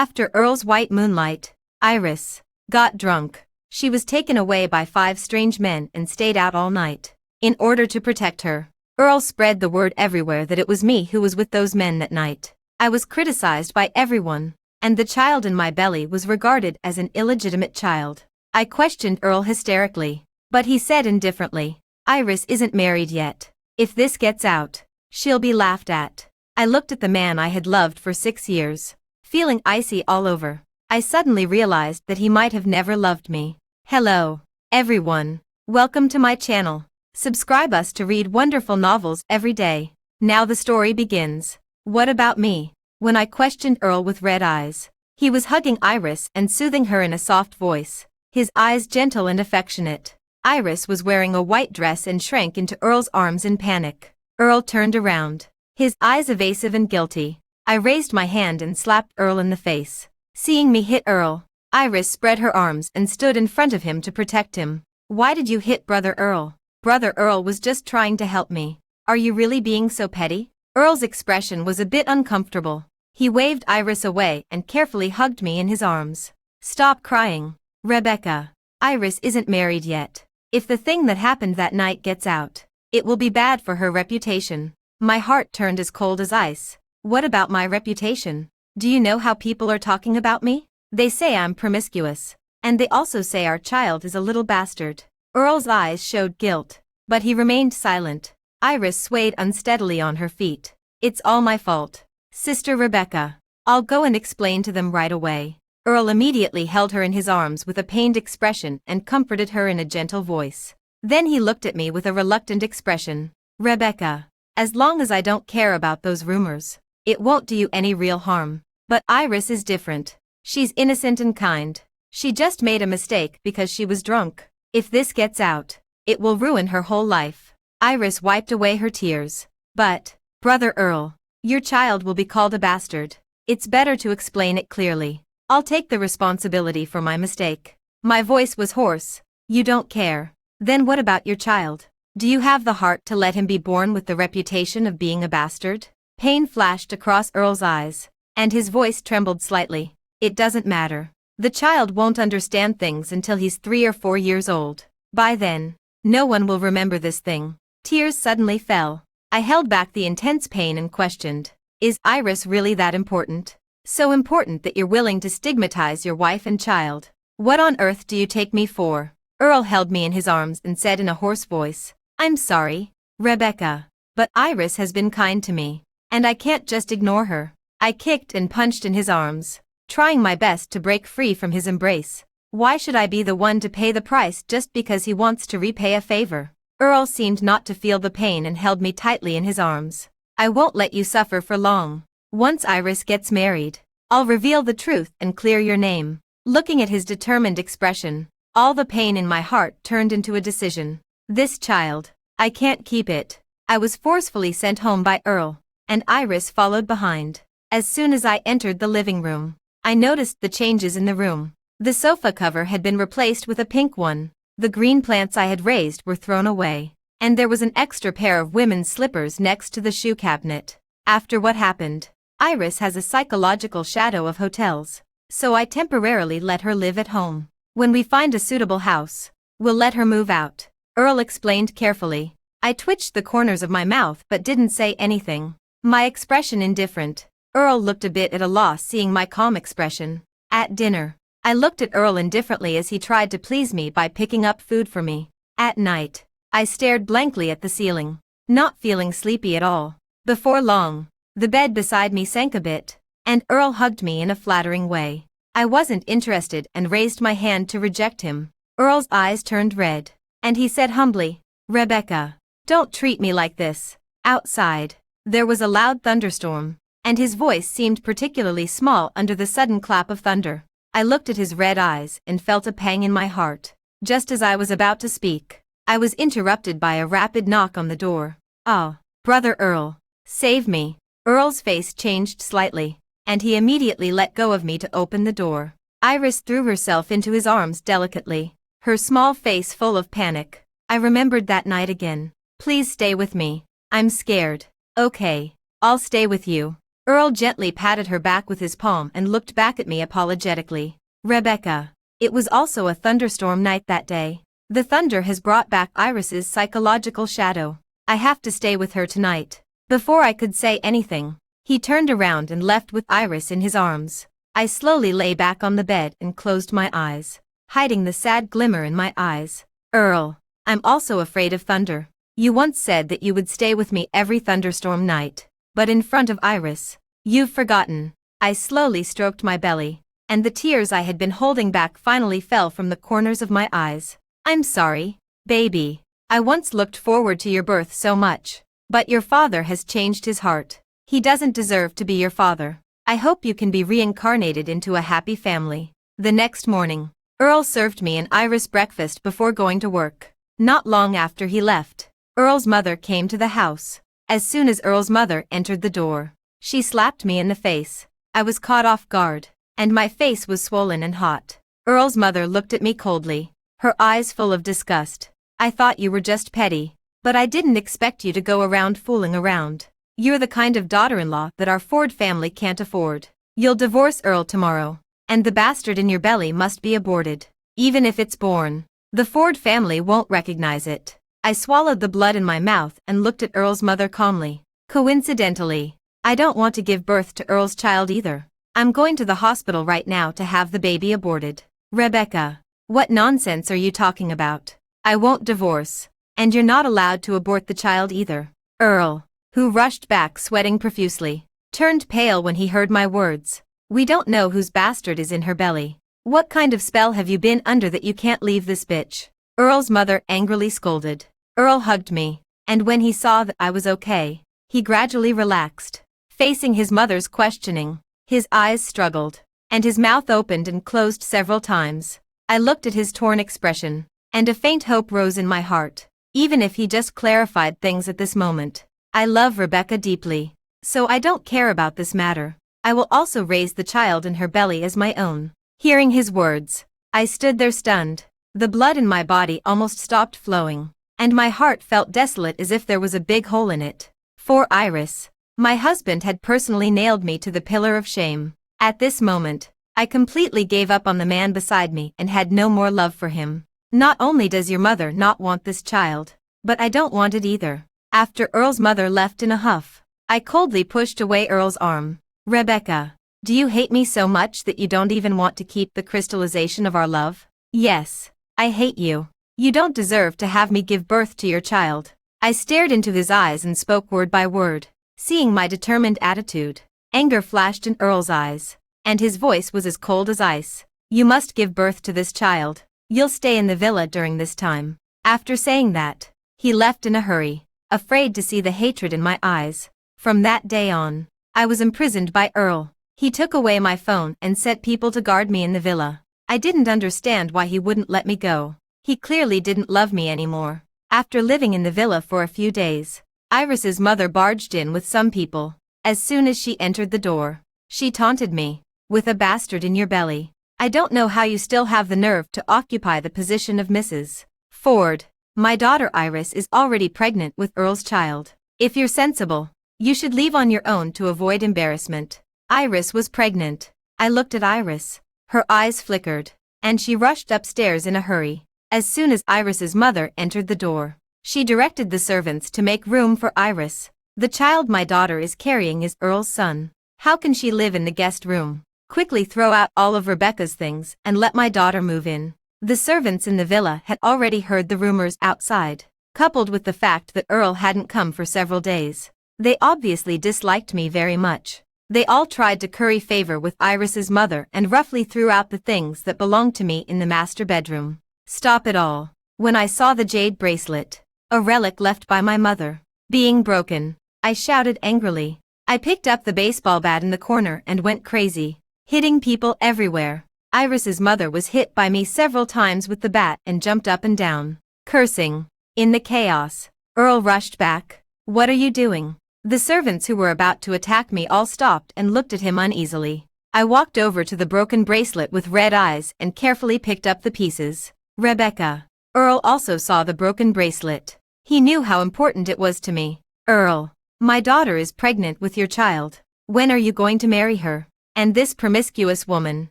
After Earl's white moonlight, Iris got drunk. She was taken away by 5 strange men and stayed out all night. In order to protect her, Earl spread the word everywhere that it was me who was with those men that night. I was criticized by everyone, and the child in my belly was regarded as an illegitimate child. I questioned Earl hysterically, but he said indifferently, "Iris isn't married yet. If this gets out, she'll be laughed at." I looked at the man I had loved for 6 years, feeling icy all over. I suddenly realized that he might have never loved me. Hello, everyone. Welcome to my channel. Subscribe us to read wonderful novels every day. Now the story begins. What about me? When I questioned Earl with red eyes, he was hugging Iris and soothing her in a soft voice, his eyes gentle and affectionate. Iris was wearing a white dress and shrank into Earl's arms in panic. Earl turned around, his eyes evasive and guilty. I raised my hand and slapped Earl in the face. Seeing me hit Earl, Iris spread her arms and stood in front of him to protect him. "Why did you hit Brother Earl?" "Brother Earl was just trying to help me." "Are you really being so petty?" Earl's expression was a bit uncomfortable. He waved Iris away and carefully hugged me in his arms. "Stop crying, Rebecca. Iris isn't married yet. If the thing that happened that night gets out, it will be bad for her reputation." My heart turned as cold as ice. What about my reputation? Do you know how people are talking about me? They say I'm promiscuous, and they also say our child is a little bastard. Earl's eyes showed guilt, but he remained silent. Iris swayed unsteadily on her feet. "It's all my fault, Sister Rebecca. I'll go and explain to them right away." Earl immediately held her in his arms with a pained expression and comforted her in a gentle voice. Then he looked at me with a reluctant expression. "Rebecca, as long as I don't care about those rumors, it won't do you any real harm. But Iris is different. She's innocent and kind. She just made a mistake because she was drunk. If this gets out, it will ruin her whole life." Iris wiped away her tears. "But, Brother Earl, your child will be called a bastard. It's better to explain it clearly. I'll take the responsibility for my mistake." My voice was hoarse. "You don't care? Then what about your child? Do you have the heart to let him be born with the reputation of being a bastard?" Pain flashed across Earl's eyes, and his voice trembled slightly. "It doesn't matter. The child won't understand things until he's 3 or 4 years old. By then, no one will remember this thing." Tears suddenly fell. I held back the intense pain and questioned, "Is Iris really that important? So important that you're willing to stigmatize your wife and child? What on earth do you take me for?" Earl held me in his arms and said in a hoarse voice, "I'm sorry, Rebecca, but Iris has been kind to me, and I can't just ignore her." I kicked and punched in his arms, trying my best to break free from his embrace. Why should I be the one to pay the price just because he wants to repay a favor? Earl seemed not to feel the pain and held me tightly in his arms. "I won't let you suffer for long. Once Iris gets married, I'll reveal the truth and clear your name." Looking at his determined expression, all the pain in my heart turned into a decision. This child, I can't keep it. I was forcefully sent home by Earl, and Iris followed behind. As soon as I entered the living room, I noticed the changes in the room. The sofa cover had been replaced with a pink one. The green plants I had raised were thrown away, and there was an extra pair of women's slippers next to the shoe cabinet. After what happened, Iris has a psychological shadow of hotels, so I temporarily let her live at home. When we find a suitable house, we'll let her move out, Earl explained carefully. I twitched the corners of my mouth but didn't say anything, my expression indifferent. Earl looked a bit at a loss seeing my calm expression. At dinner, I looked at Earl indifferently as he tried to please me by picking up food for me. At night, I stared blankly at the ceiling, not feeling sleepy at all. Before long, the bed beside me sank a bit, and Earl hugged me in a flattering way. I wasn't interested and raised my hand to reject him. Earl's eyes turned red, and he said humbly, "Rebecca, don't treat me like this." Outside, there was a loud thunderstorm, and his voice seemed particularly small under the sudden clap of thunder. I looked at his red eyes and felt a pang in my heart. Just as I was about to speak, I was interrupted by a rapid knock on the door. "Ah, Brother Earl, save me." Earl's face changed slightly, and he immediately let go of me to open the door. Iris threw herself into his arms delicately, her small face full of panic. I remembered that night again. "Please stay with me. I'm scared." "Okay, I'll stay with you." Earl gently patted her back with his palm and looked back at me apologetically. Rebecca. It was also a thunderstorm night that day. The thunder has brought back Iris's psychological shadow. I have to stay with her tonight. Before I could say anything, he turned around and left with Iris in his arms. I slowly lay back on the bed and closed my eyes, hiding the sad glimmer in my eyes. Earl, I'm also afraid of thunder. You once said that you would stay with me every thunderstorm night, but in front of Iris, you've forgotten. I slowly stroked my belly, and the tears I had been holding back finally fell from the corners of my eyes. I'm sorry, baby. I once looked forward to your birth so much, but your father has changed his heart. He doesn't deserve to be your father. I hope you can be reincarnated into a happy family. The next morning, Earl served me an Iris breakfast before going to work. Not long after he left, Earl's mother came to the house. As soon as Earl's mother entered the door, she slapped me in the face. I was caught off guard, and my face was swollen and hot. Earl's mother looked at me coldly, her eyes full of disgust. I thought you were just petty, but I didn't expect you to go around fooling around. You're the kind of daughter-in-law that our Ford family can't afford. You'll divorce Earl tomorrow, and the bastard in your belly must be aborted. Even if it's born, the Ford family won't recognize it. I swallowed the blood in my mouth and looked at Earl's mother calmly. Coincidentally, I don't want to give birth to Earl's child either. I'm going to the hospital right now to have the baby aborted. Rebecca, what nonsense are you talking about? I won't divorce, and you're not allowed to abort the child either. Earl, who rushed back sweating profusely, turned pale when he heard my words. We don't know whose bastard is in her belly. What kind of spell have you been under that you can't leave this bitch? Earl's mother angrily scolded. Earl hugged me, and when he saw that I was okay, he gradually relaxed. Facing his mother's questioning, his eyes struggled, and his mouth opened and closed several times. I looked at his torn expression, and a faint hope rose in my heart. Even if he just clarified things at this moment. I love Rebecca deeply, so I don't care about this matter. I will also raise the child in her belly as my own. Hearing his words, I stood there stunned. The blood in my body almost stopped flowing, and my heart felt desolate as if there was a big hole in it. For Iris, my husband had personally nailed me to the pillar of shame. At this moment, I completely gave up on the man beside me and had no more love for him. Not only does your mother not want this child, but I don't want it either. After Earl's mother left in a huff, I coldly pushed away Earl's arm. Rebecca, do you hate me so much that you don't even want to keep the crystallization of our love? Yes, I hate you. You don't deserve to have me give birth to your child. I stared into his eyes and spoke word by word. Seeing my determined attitude, anger flashed in Earl's eyes, and his voice was as cold as ice. You must give birth to this child. You'll stay in the villa during this time. After saying that, he left in a hurry, afraid to see the hatred in my eyes. From that day on, I was imprisoned by Earl. He took away my phone and set people to guard me in the villa. I didn't understand why he wouldn't let me go. He clearly didn't love me anymore. After living in the villa for a few days, Iris's mother barged in with some people. As soon as she entered the door, she taunted me, with a bastard in your belly. I don't know how you still have the nerve to occupy the position of Mrs. Ford. My daughter Iris is already pregnant with Earl's child. If you're sensible, you should leave on your own to avoid embarrassment. Iris was pregnant. I looked at Iris. Her eyes flickered, and she rushed upstairs in a hurry. As soon as Iris's mother entered the door, she directed the servants to make room for Iris. The child my daughter is carrying is Earl's son. How can she live in the guest room? Quickly throw out all of Rebecca's things and let my daughter move in. The servants in the villa had already heard the rumors outside, coupled with the fact that Earl hadn't come for several days. They obviously disliked me very much. They all tried to curry favor with Iris's mother and roughly threw out the things that belonged to me in the master bedroom. Stop it all. When I saw the jade bracelet, a relic left by my mother, being broken, I shouted angrily. I picked up the baseball bat in the corner and went crazy, hitting people everywhere. Iris's mother was hit by me several times with the bat and jumped up and down, cursing. In the chaos, Earl rushed back. What are you doing? The servants who were about to attack me all stopped and looked at him uneasily. I walked over to the broken bracelet with red eyes and carefully picked up the pieces. Rebecca. Earl also saw the broken bracelet. He knew how important it was to me. Earl, my daughter is pregnant with your child. When are you going to marry her? And this promiscuous woman.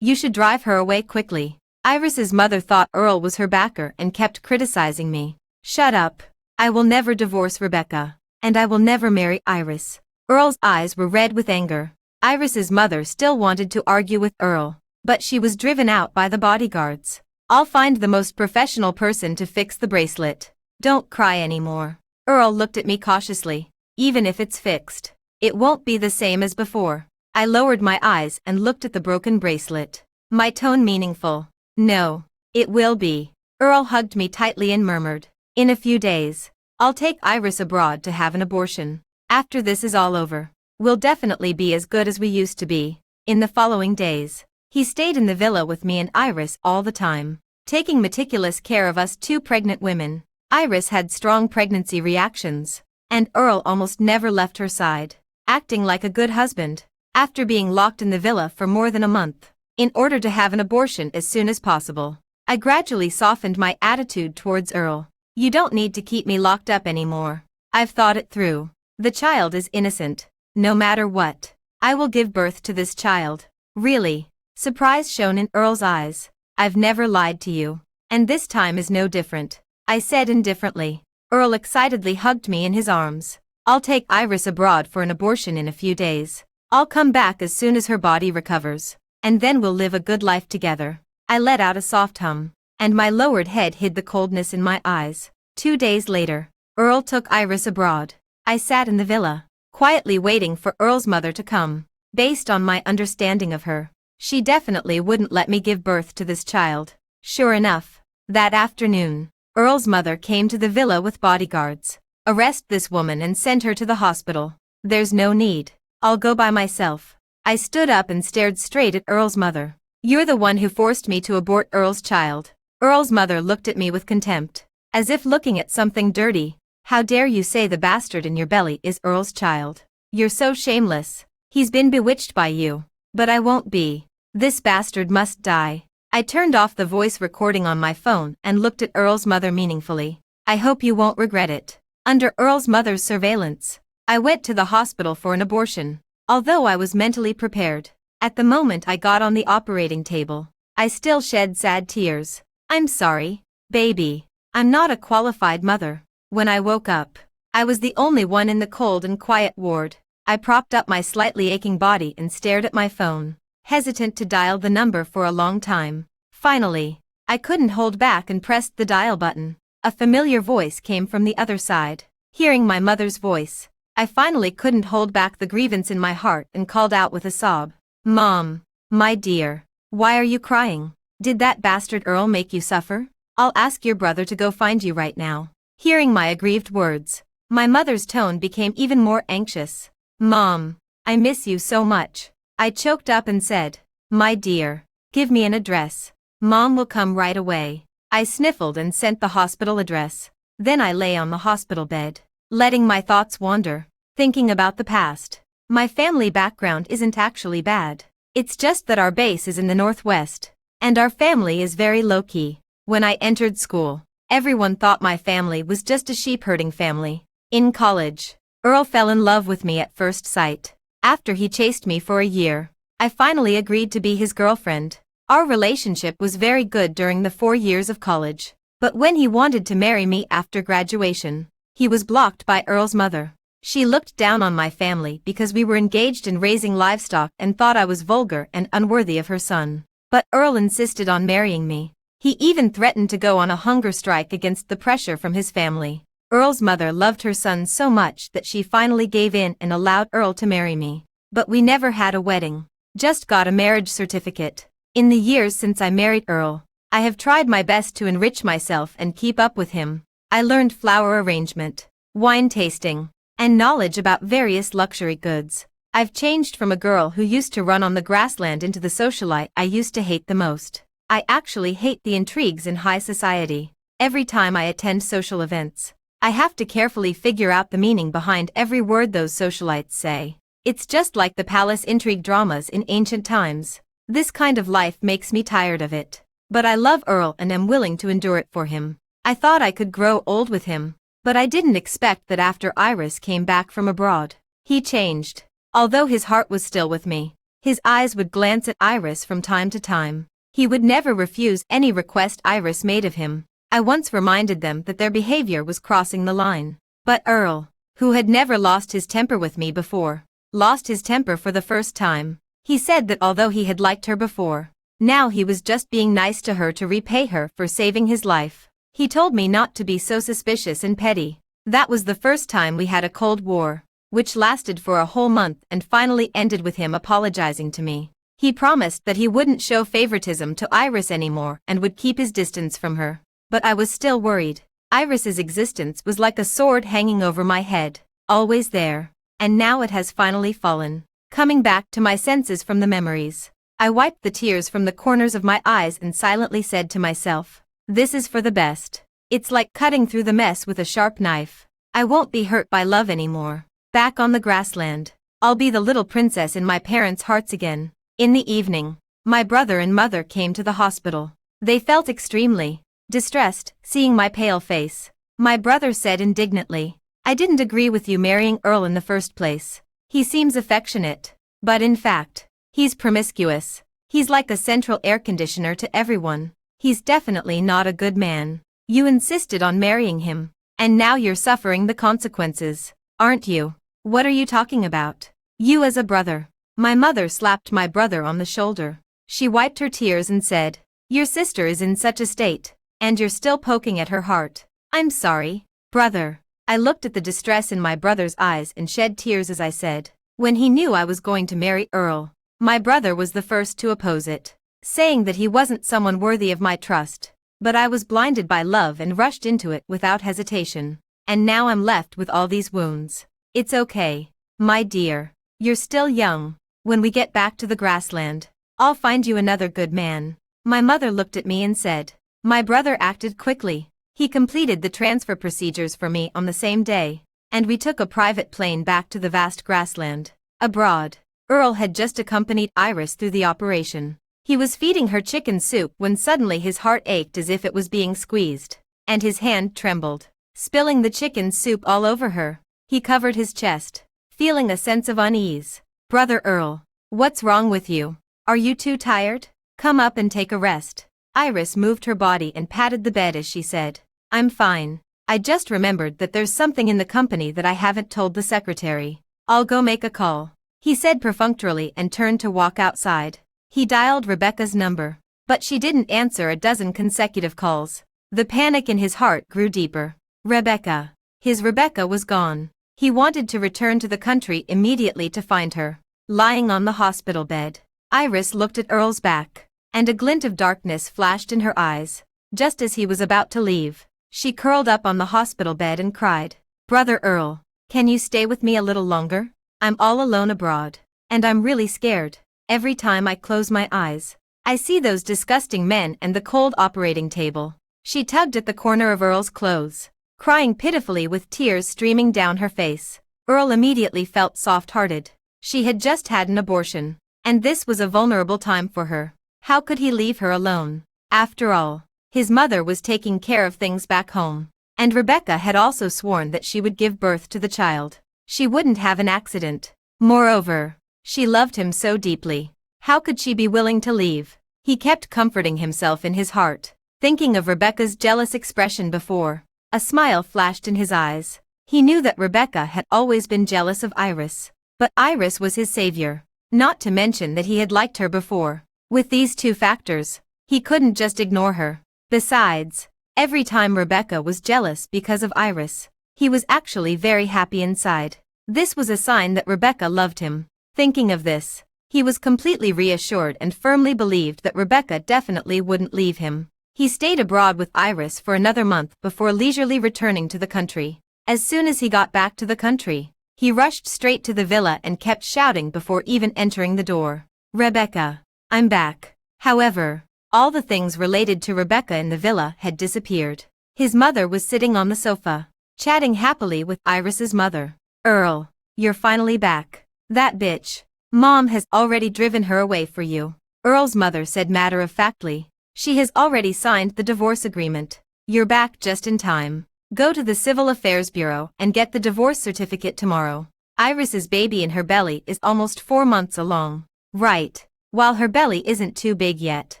You should drive her away quickly. Iris's mother thought Earl was her backer and kept criticizing me. Shut up. I will never divorce Rebecca. And I will never marry Iris. Earl's eyes were red with anger. Iris's mother still wanted to argue with Earl, but she was driven out by the bodyguards. I'll find the most professional person to fix the bracelet. Don't cry anymore. Earl looked at me cautiously. Even if it's fixed, it won't be the same as before. I lowered my eyes and looked at the broken bracelet. My tone meaningful. No, it will be. Earl hugged me tightly and murmured, in a few days, I'll take Iris abroad to have an abortion. After this is all over, we'll definitely be as good as we used to be. In the following days, he stayed in the villa with me and Iris all the time, taking meticulous care of us two pregnant women. Iris had strong pregnancy reactions, and Earl almost never left her side, acting like a good husband. After being locked in the villa for more than a month, in order to have an abortion as soon as possible, I gradually softened my attitude towards Earl. You don't need to keep me locked up anymore. I've thought it through. The child is innocent. No matter what, I will give birth to this child. Really? Surprise shone in Earl's eyes. I've never lied to you. And this time is no different, I said indifferently. Earl excitedly hugged me in his arms. I'll take Iris abroad for an abortion in a few days. I'll come back as soon as her body recovers, and then we'll live a good life together. I let out a soft hum, and my lowered head hid the coldness in my eyes. 2 days later, Earl took Iris abroad. I sat in the villa, quietly waiting for Earl's mother to come. Based on my understanding of her, she definitely wouldn't let me give birth to this child. Sure enough, that afternoon, Earl's mother came to the villa with bodyguards. Arrest this woman and send her to the hospital. There's no need. I'll go by myself. I stood up and stared straight at Earl's mother. You're the one who forced me to abort Earl's child. Earl's mother looked at me with contempt, as if looking at something dirty. How dare you say the bastard in your belly is Earl's child? You're so shameless. He's been bewitched by you. But I won't be. This bastard must die. I turned off the voice recording on my phone and looked at Earl's mother meaningfully. I hope you won't regret it. Under Earl's mother's surveillance, I went to the hospital for an abortion, although I was mentally prepared. At the moment I got on the operating table, I still shed sad tears. I'm sorry, baby. I'm not a qualified mother. When I woke up, I was the only one in the cold and quiet ward. I propped up my slightly aching body and stared at my phone, hesitant to dial the number for a long time. Finally, I couldn't hold back and pressed the dial button. A familiar voice came from the other side. Hearing my mother's voice, I finally couldn't hold back the grievance in my heart and called out with a sob. Mom, my dear, why are you crying? Did that bastard Earl make you suffer? I'll ask your brother to go find you right now. Hearing my aggrieved words, my mother's tone became even more anxious. Mom, I miss you so much. I choked up and said, my dear, give me an address. Mom will come right away. I sniffled and sent the hospital address. Then I lay on the hospital bed, letting my thoughts wander, thinking about the past. My family background isn't actually bad. It's just that our base is in the Northwest, and our family is very low-key. When I entered school, everyone thought my family was just a sheep-herding family. In college, Earl fell in love with me at first sight. After he chased me for a year, I finally agreed to be his girlfriend. Our relationship was very good during the 4 years of college, but when he wanted to marry me after graduation, he was blocked by Earl's mother. She looked down on my family because we were engaged in raising livestock and thought I was vulgar and unworthy of her son. But Earl insisted on marrying me. He even threatened to go on a hunger strike against the pressure from his family. Earl's mother loved her son so much that she finally gave in and allowed Earl to marry me. But we never had a wedding, just got a marriage certificate. In the years since I married Earl, I have tried my best to enrich myself and keep up with him. I learned flower arrangement, wine tasting, and knowledge about various luxury goods. I've changed from a girl who used to run on the grassland into the socialite I used to hate the most. I actually hate the intrigues in high society. Every time I attend social events, I have to carefully figure out the meaning behind every word those socialites say. It's just like the palace intrigue dramas in ancient times. This kind of life makes me tired of it. But I love Earl and am willing to endure it for him. I thought I could grow old with him, but I didn't expect that after Iris came back from abroad, he changed. Although his heart was still with me, his eyes would glance at Iris from time to time. He would never refuse any request Iris made of him. I once reminded them that their behavior was crossing the line. But Earl, who had never lost his temper with me before, lost his temper for the first time. He said that although he had liked her before, now he was just being nice to her to repay her for saving his life. He told me not to be so suspicious and petty. That was the first time we had a Cold War, which lasted for a whole month and finally ended with him apologizing to me. He promised that he wouldn't show favoritism to Iris anymore and would keep his distance from her. But I was still worried. Iris's existence was like a sword hanging over my head, always there. And now it has finally fallen. Coming back to my senses from the memories, I wiped the tears from the corners of my eyes and silently said to myself, this is for the best. It's like cutting through the mess with a sharp knife. I won't be hurt by love anymore. Back on the grassland, I'll be the little princess in my parents' hearts again. In the evening, my brother and mother came to the hospital. They felt extremely distressed, seeing my pale face. My brother said indignantly, I didn't agree with you marrying Earl in the first place. He seems affectionate, but in fact, he's promiscuous. He's like a central air conditioner to everyone. He's definitely not a good man. You insisted on marrying him, and now you're suffering the consequences, aren't you? What are you talking about? You as a brother. My mother slapped my brother on the shoulder. She wiped her tears and said, your sister is in such a state, and you're still poking at her heart. I'm sorry, brother. I looked at the distress in my brother's eyes and shed tears as I said, when he knew I was going to marry Earl, my brother was the first to oppose it, saying that he wasn't someone worthy of my trust. But I was blinded by love and rushed into it without hesitation. And now I'm left with all these wounds. It's okay, my dear. You're still young. When we get back to the grassland, I'll find you another good man. My mother looked at me and said, my brother acted quickly. He completed the transfer procedures for me on the same day, and we took a private plane back to the vast grassland. Abroad, Earl had just accompanied Iris through the operation. He was feeding her chicken soup when suddenly his heart ached as if it was being squeezed, and his hand trembled, spilling the chicken soup all over her. He covered his chest, feeling a sense of unease. Brother Earl, what's wrong with you? Are you too tired? Come up and take a rest. Iris moved her body and patted the bed as she said, I'm fine. I just remembered that there's something in the company that I haven't told the secretary. I'll go make a call, he said perfunctorily and turned to walk outside. He dialed Rebecca's number, but she didn't answer a dozen consecutive calls. The panic in his heart grew deeper. Rebecca. His Rebecca was gone. He wanted to return to the country immediately to find her, lying on the hospital bed. Iris looked at Earl's back, and a glint of darkness flashed in her eyes. Just as he was about to leave, she curled up on the hospital bed and cried, Brother Earl, can you stay with me a little longer? I'm all alone abroad, and I'm really scared. Every time I close my eyes, I see those disgusting men and the cold operating table. She tugged at the corner of Earl's clothes, crying pitifully with tears streaming down her face. Earl immediately felt soft-hearted. She had just had an abortion, and this was a vulnerable time for her. How could he leave her alone? After all, his mother was taking care of things back home, and Rebecca had also sworn that she would give birth to the child. She wouldn't have an accident. Moreover, she loved him so deeply. How could she be willing to leave? He kept comforting himself in his heart, thinking of Rebecca's jealous expression before. A smile flashed in his eyes. He knew that Rebecca had always been jealous of Iris, but Iris was his savior, not to mention that he had liked her before. With these two factors, he couldn't just ignore her. Besides, every time Rebecca was jealous because of Iris, he was actually very happy inside. This was a sign that Rebecca loved him. Thinking of this, he was completely reassured and firmly believed that Rebecca definitely wouldn't leave him. He stayed abroad with Iris for another month before leisurely returning to the country. As soon as he got back to the country, he rushed straight to the villa and kept shouting before even entering the door. Rebecca, I'm back. However, all the things related to Rebecca in the villa had disappeared. His mother was sitting on the sofa, chatting happily with Iris's mother. Earl, you're finally back. That bitch. Mom has already driven her away for you. Earl's mother said matter-of-factly. She has already signed the divorce agreement. You're back just in time. Go to the Civil Affairs Bureau and get the divorce certificate tomorrow. Iris's baby in her belly is almost 4 months along. Right. While her belly isn't too big yet.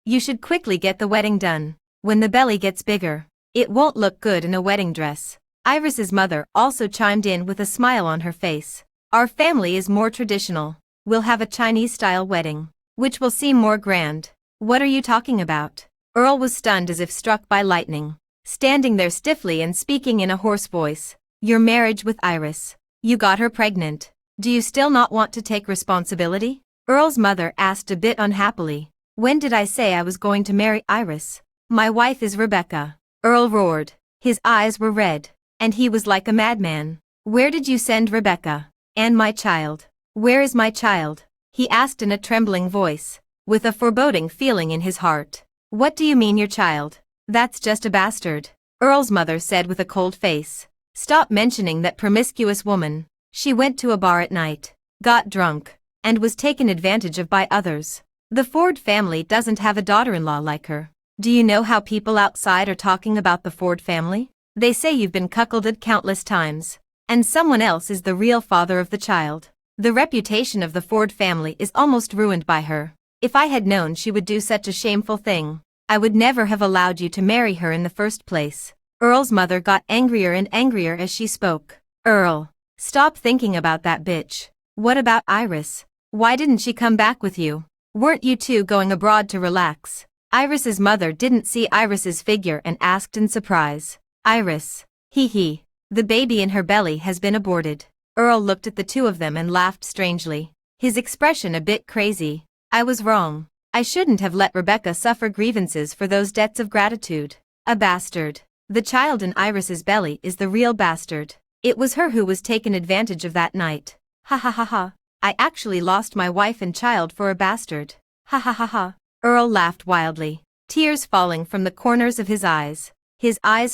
You should quickly get the wedding done. When the belly gets bigger, it won't look good in a wedding dress. Iris's mother also chimed in with a smile on her face. Our family is more traditional. We'll have a Chinese-style wedding, which will seem more grand. What are you talking about? Earl was stunned as if struck by lightning, standing there stiffly and speaking in a hoarse voice. Your marriage with Iris. You got her pregnant. Do you still not want to take responsibility? Earl's mother asked a bit unhappily. When did I say I was going to marry Iris? My wife is Rebecca. Earl roared. His eyes were red, and he was like a madman. Where did you send Rebecca? And my child? Where is my child? He asked in a trembling voice, with a foreboding feeling in his heart. What do you mean your child? That's just a bastard, Earl's mother said with a cold face. Stop mentioning that promiscuous woman. She went to a bar at night, got drunk, and was taken advantage of by others. The Ford family doesn't have a daughter-in-law like her. Do you know how people outside are talking about the Ford family? They say you've been cuckolded countless times, and someone else is the real father of the child. The reputation of the Ford family is almost ruined by her. If I had known she would do such a shameful thing, I would never have allowed you to marry her in the first place. Earl's mother got angrier and angrier as she spoke. Earl, stop thinking about that bitch. What about Iris? Why didn't she come back with you? Weren't you two going abroad to relax? Iris's mother didn't see Iris's figure and asked in surprise. Iris. Hee. The baby in her belly has been aborted. Earl looked at the two of them and laughed strangely, his expression a bit crazy. I was wrong. I shouldn't have let Rebecca suffer grievances for those debts of gratitude. A bastard. The child in Iris's belly is the real bastard. It was her who was taken advantage of that night. Ha ha ha ha. I actually lost my wife and child for a bastard. Ha ha ha ha. Earl laughed wildly, tears falling from the corners of his eyes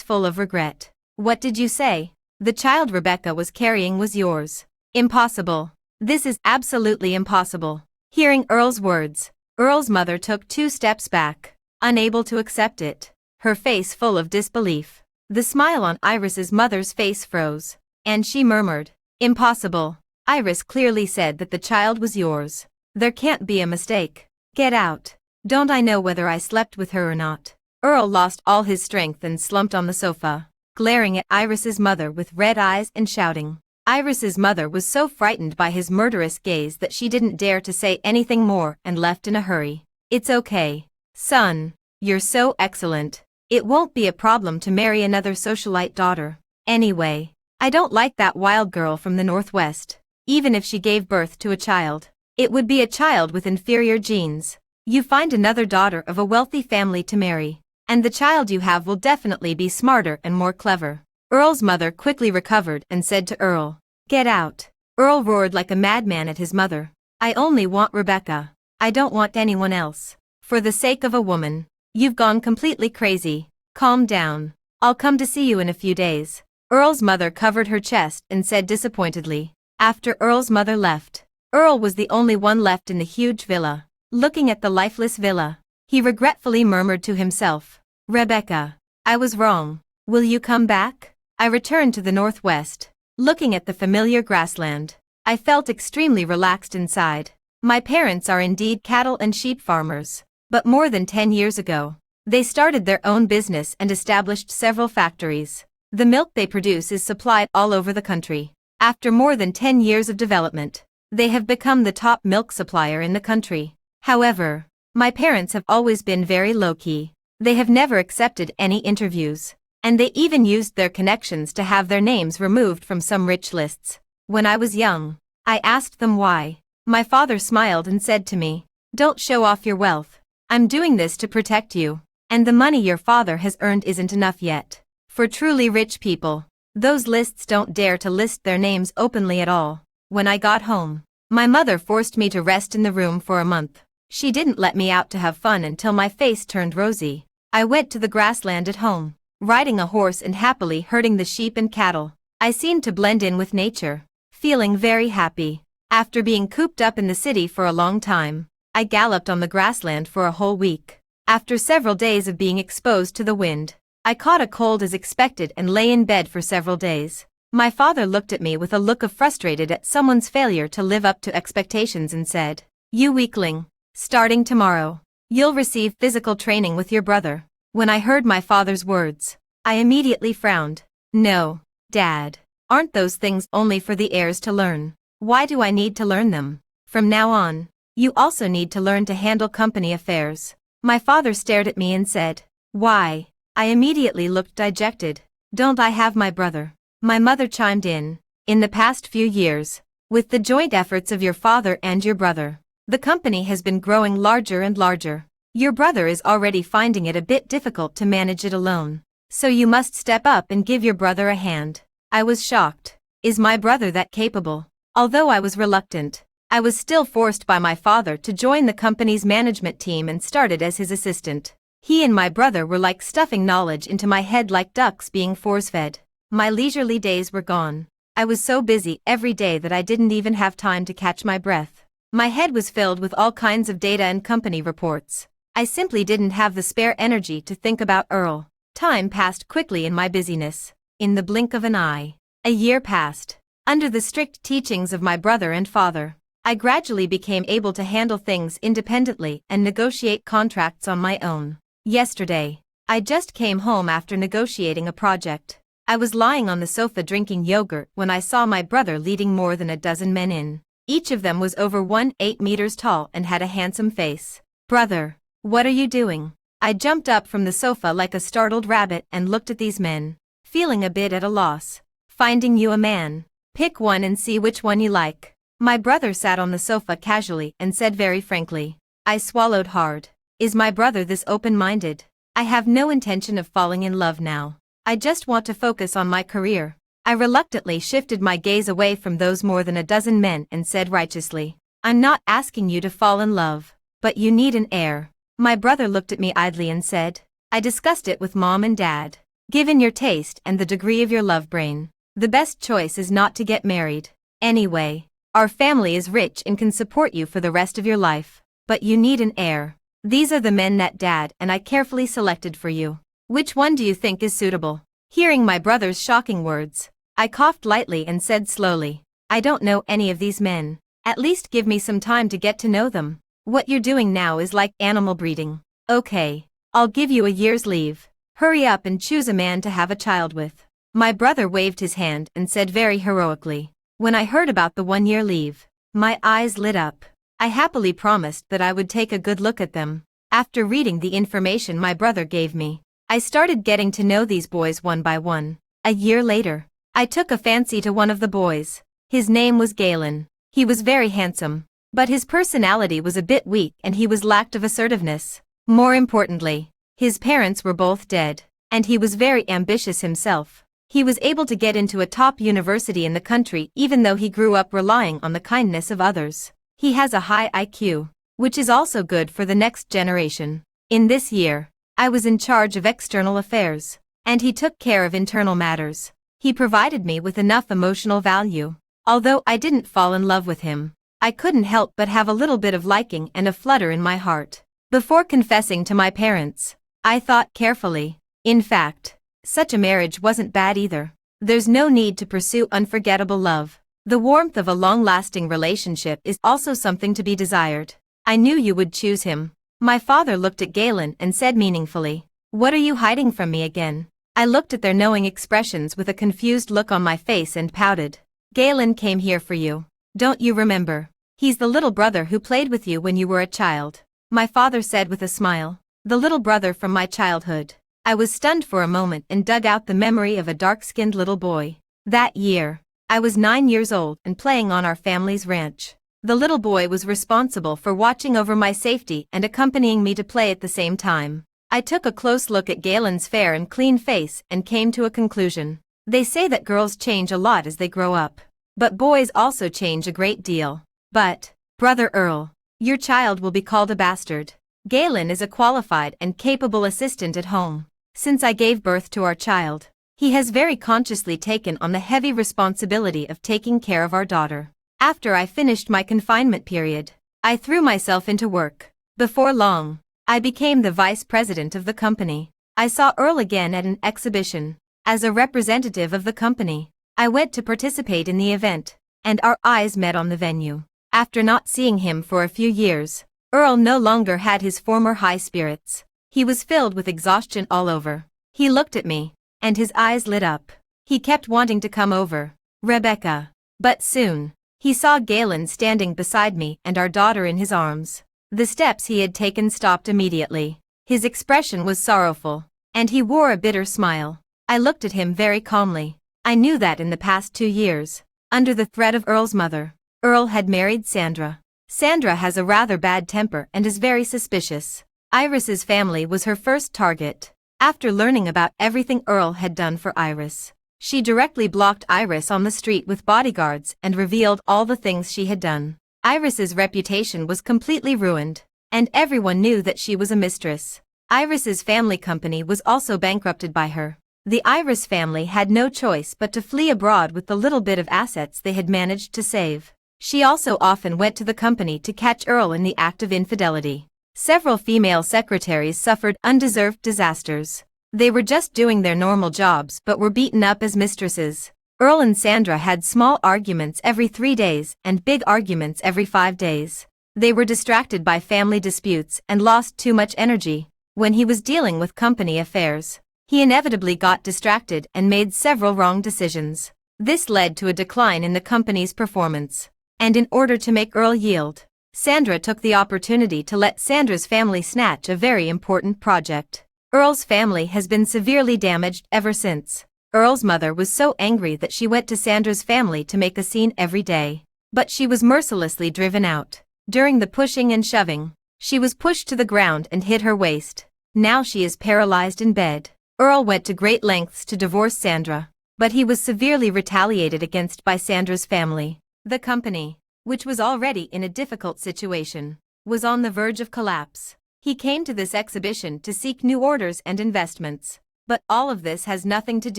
full of regret. What did you say? The child Rebecca was carrying was yours. Impossible. This is absolutely impossible. Hearing Earl's words, Earl's mother took 2 steps back, unable to accept it, her face full of disbelief. The smile on Iris's mother's face froze, and she murmured, Impossible. Iris clearly said that the child was yours. There can't be a mistake. Get out. Don't I know whether I slept with her or not? Earl lost all his strength and slumped on the sofa, glaring at Iris's mother with red eyes and shouting. Iris's mother was so frightened by his murderous gaze that she didn't dare to say anything more and left in a hurry. It's okay, son. You're so excellent. It won't be a problem to marry another socialite daughter. Anyway, I don't like that wild girl from the Northwest. Even if she gave birth to a child, it would be a child with inferior genes. You find another daughter of a wealthy family to marry, and the child you have will definitely be smarter and more clever. Earl's mother quickly recovered and said to Earl, Get out. Earl roared like a madman at his mother. I only want Rebecca. I don't want anyone else. For the sake of a woman. You've gone completely crazy. Calm down. I'll come to see you in a few days. Earl's mother covered her chest and said disappointedly. After Earl's mother left, Earl was the only one left in the huge villa. Looking at the lifeless villa, he regretfully murmured to himself, Rebecca, I was wrong. Will you come back? I returned to the Northwest, looking at the familiar grassland. I felt extremely relaxed inside. My parents are indeed cattle and sheep farmers, but more than 10 years ago, they started their own business and established several factories. The milk they produce is supplied all over the country. After more than 10 years of development, they have become the top milk supplier in the country. However, my parents have always been very low-key. They have never accepted any interviews, and they even used their connections to have their names removed from some rich lists. When I was young, I asked them why. My father smiled and said to me, Don't show off your wealth. I'm doing this to protect you, and the money your father has earned isn't enough yet. For truly rich people, those lists don't dare to list their names openly at all. When I got home, my mother forced me to rest in the room for a month. She didn't let me out to have fun until my face turned rosy. I went to the grassland at home, riding a horse and happily herding the sheep and cattle. I seemed to blend in with nature, feeling very happy. After being cooped up in the city for a long time, I galloped on the grassland for a whole week. After several days of being exposed to the wind, I caught a cold as expected and lay in bed for several days. My father looked at me with a look of frustrated at someone's failure to live up to expectations and said, "You weakling. Starting tomorrow, you'll receive physical training with your brother." When I heard my father's words, I immediately frowned. "No, Dad. Aren't those things only for the heirs to learn? Why do I need to learn them? From now on, you also need to learn to handle company affairs." My father stared at me and said, "Why?" I immediately looked dejected. "Don't I have my brother?" My mother chimed in. "In the past few years, with the joint efforts of your father and your brother, the company has been growing larger and larger. Your brother is already finding it a bit difficult to manage it alone. So you must step up and give your brother a hand." I was shocked. Is my brother that capable? Although I was reluctant, I was still forced by my father to join the company's management team and started as his assistant. He and my brother were like stuffing knowledge into my head like ducks being force-fed. My leisurely days were gone. I was so busy every day that I didn't even have time to catch my breath. My head was filled with all kinds of data and company reports. I simply didn't have the spare energy to think about Earl. Time passed quickly in my busyness. In the blink of an eye, a year passed. Under the strict teachings of my brother and father, I gradually became able to handle things independently and negotiate contracts on my own. Yesterday, I just came home after negotiating a project. I was lying on the sofa drinking yogurt when I saw my brother leading more than a dozen men in. Each of them was over 1.8 meters tall and had a handsome face. "Brother, what are you doing?" I jumped up from the sofa like a startled rabbit and looked at these men, feeling a bit at a loss. "Finding you a man. Pick one and see which one you like." My brother sat on the sofa casually and said very frankly. I swallowed hard. Is my brother this open-minded? I have no intention of falling in love now. I just want to focus on my career. I reluctantly shifted my gaze away from those more than a dozen men and said righteously, "I'm not asking you to fall in love, but you need an heir." My brother looked at me idly and said, "I discussed it with Mom and Dad. Given your taste and the degree of your love brain, the best choice is not to get married. Anyway, our family is rich and can support you for the rest of your life. But you need an heir. These are the men that Dad and I carefully selected for you. Which one do you think is suitable?" Hearing my brother's shocking words, I coughed lightly and said slowly, "I don't know any of these men. At least give me some time to get to know them. What you're doing now is like animal breeding." "Okay, I'll give you a year's leave. Hurry up and choose a man to have a child with." My brother waved his hand and said very heroically. When I heard about the 1-year leave, my eyes lit up. I happily promised that I would take a good look at them. After reading the information my brother gave me, I started getting to know these boys one by one. A year later, I took a fancy to one of the boys. His name was Galen. He was very handsome, but his personality was a bit weak and he was lacked of assertiveness. More importantly, his parents were both dead, and he was very ambitious himself. He was able to get into a top university in the country even though he grew up relying on the kindness of others. He has a high IQ, which is also good for the next generation. In this year, I was in charge of external affairs, and he took care of internal matters. He provided me with enough emotional value. Although I didn't fall in love with him, I couldn't help but have a little bit of liking and a flutter in my heart. Before confessing to my parents, I thought carefully. In fact, such a marriage wasn't bad either. There's no need to pursue unforgettable love. The warmth of a long-lasting relationship is also something to be desired. I knew you would choose him. My father looked at Galen and said meaningfully, "What are you hiding from me again?" I looked at their knowing expressions with a confused look on my face and pouted. "Galen came here for you. Don't you remember? He's the little brother who played with you when you were a child," my father said with a smile. "The little brother from my childhood." I was stunned for a moment and dug out the memory of a dark-skinned little boy. That year, I was 9 years old and playing on our family's ranch. The little boy was responsible for watching over my safety and accompanying me to play at the same time. I took a close look at Galen's fair and clean face and came to a conclusion. They say that girls change a lot as they grow up, but boys also change a great deal. But, Brother Earl, your child will be called a bastard. Galen is a qualified and capable assistant at home. Since I gave birth to our child, he has very consciously taken on the heavy responsibility of taking care of our daughter. After I finished my confinement period, I threw myself into work. Before long, I became the vice president of the company. I saw Earl again at an exhibition. As a representative of the company, I went to participate in the event, and our eyes met on the venue. After not seeing him for a few years, Earl no longer had his former high spirits. He was filled with exhaustion all over. He looked at me, and his eyes lit up. He kept wanting to come over, Rebecca. But soon, he saw Galen standing beside me and our daughter in his arms. The steps he had taken stopped immediately. His expression was sorrowful, and he wore a bitter smile. I looked at him very calmly. I knew that in the past 2 years, under the threat of Earl's mother, Earl had married Sandra. Sandra has a rather bad temper and is very suspicious. Iris's family was her first target. After learning about everything Earl had done for Iris, she directly blocked Iris on the street with bodyguards and revealed all the things she had done. Iris's reputation was completely ruined, and everyone knew that she was a mistress. Iris's family company was also bankrupted by her. The Iris family had no choice but to flee abroad with the little bit of assets they had managed to save. She also often went to the company to catch Earl in the act of infidelity. Several female secretaries suffered undeserved disasters. They were just doing their normal jobs but were beaten up as mistresses. Earl and Sandra had small arguments every 3 days and big arguments every 5 days. They were distracted by family disputes and lost too much energy. When he was dealing with company affairs, he inevitably got distracted and made several wrong decisions. This led to a decline in the company's performance. And in order to make Earl yield, Sandra took the opportunity to let Sandra's family snatch a very important project. Earl's family has been severely damaged ever since. Earl's mother was so angry that she went to Sandra's family to make a scene every day. But she was mercilessly driven out. During the pushing and shoving, she was pushed to the ground and hit her waist. Now she is paralyzed in bed. Earl went to great lengths to divorce Sandra, but he was severely retaliated against by Sandra's family. The company, which was already in a difficult situation, was on the verge of collapse. He came to this exhibition to seek new orders and investments. But all of this has nothing to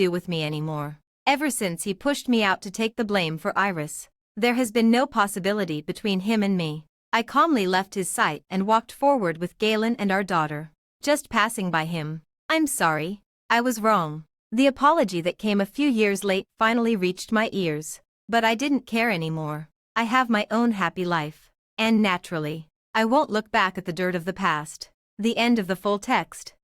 do with me anymore. Ever since he pushed me out to take the blame for Iris, there has been no possibility between him and me. I calmly left his sight and walked forward with Galen and our daughter. Just passing by him. I'm sorry. I was wrong. The apology that came a few years late finally reached my ears. But I didn't care anymore. I have my own happy life. And naturally, I won't look back at the dirt of the past. The end of the full text.